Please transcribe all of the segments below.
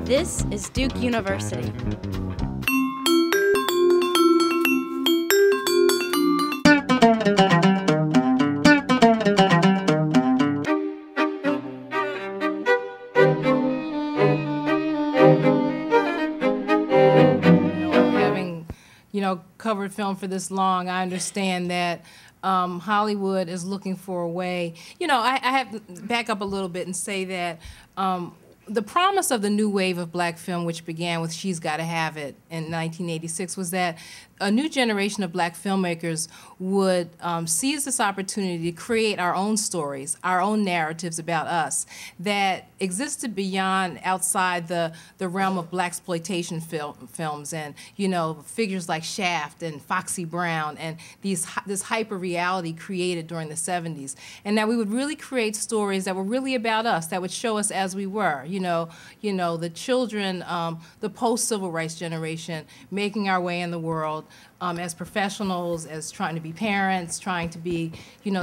This is Duke University. Covered film for this long, I understand that Hollywood is looking for a way. I have to back up a little bit and say that the promise of the new wave of black film, which began with She's Gotta Have It in 1986, was that a new generation of black filmmakers would seize this opportunity to create our own stories, our own narratives about us that existed beyond, outside the realm of blaxploitation films and, figures like Shaft and Foxy Brown and this hyper-reality created during the 70s. And that we would really create stories that were really about us, that would show us as we were, the children, the post-civil rights generation, making our way in the world, as professionals, as trying to be parents, trying to be,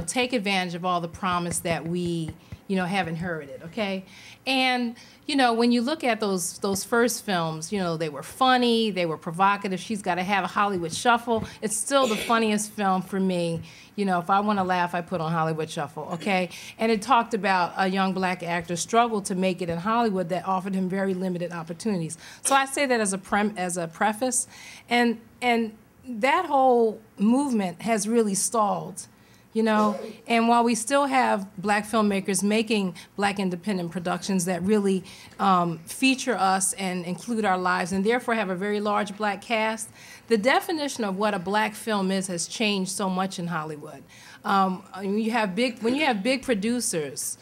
take advantage of all the promise that we, have inherited, okay? And, when you look at those first films, they were funny, they were provocative. She's Gotta Have a Hollywood Shuffle. It's still the funniest film for me. If I want to laugh, I put on Hollywood Shuffle, okay? And it talked about a young black actor's struggle to make it in Hollywood that offered him very limited opportunities. So I say that as a preface. And that whole movement has really stalled, and while we still have black filmmakers making black independent productions that really feature us and include our lives and therefore have a very large black cast, the definition of what a black film is has changed so much in Hollywood. When you have big producers,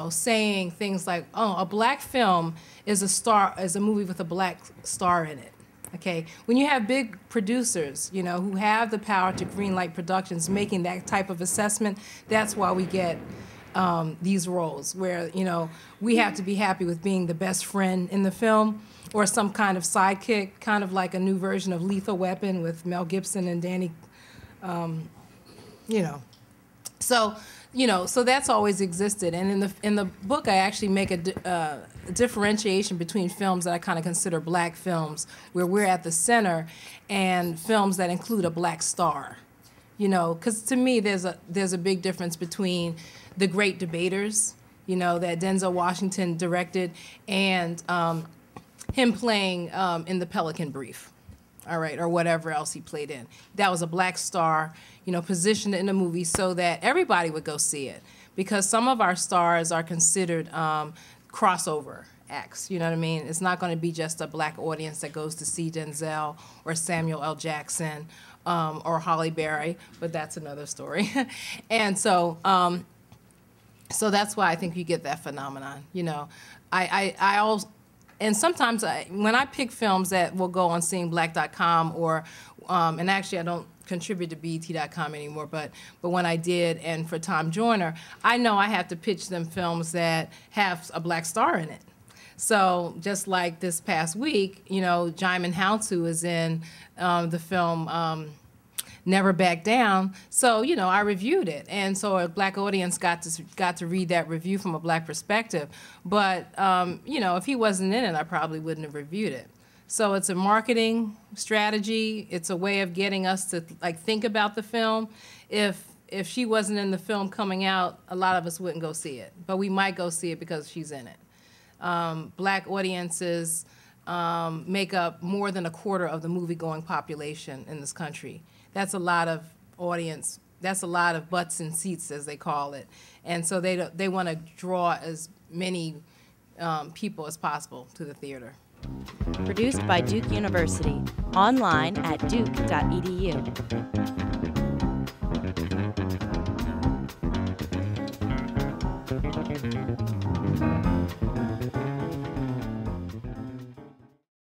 saying things like, "Oh, a black film is a movie with a black star in it." Okay, when you have big producers, who have the power to greenlight productions making that type of assessment, that's why we get these roles where, we have to be happy with being the best friend in the film or some kind of sidekick, kind of like a new version of Lethal Weapon with Mel Gibson and Danny, So that's always existed. And in the book, I actually make a differentiation between films that I kind of consider black films, where we're at the center, and films that include a black star. Because to me, there's a big difference between The Great Debaters, that Denzel Washington directed, and him playing in The Pelican Brief. All right, or whatever else he played in. That was a black star, positioned in the movie so that everybody would go see it. Because some of our stars are considered crossover acts, you know what I mean? It's not going to be just a black audience that goes to see Denzel or Samuel L. Jackson or Halle Berry, but that's another story. And so that's why I think you get that phenomenon, I also, and sometimes when I pick films that will go on seeingblack.com or, and actually I don't contribute to BET.com anymore, but when I did, and for Tom Joyner, I know I have to pitch them films that have a black star in it. So just like this past week, Jaimin Hounsou is in the film Never Back Down. So, I reviewed it. And so a black audience got to read that review from a black perspective. But, if he wasn't in it, I probably wouldn't have reviewed it. So it's a marketing strategy. It's a way of getting us to think about the film. If she wasn't in the film coming out, a lot of us wouldn't go see it. But we might go see it because she's in it. Black audiences make up more than a quarter of the movie-going population in this country. That's a lot of audience. That's a lot of butts and seats, as they call it. And so they want to draw as many people as possible to the theater. Produced by Duke University. Online at duke.edu.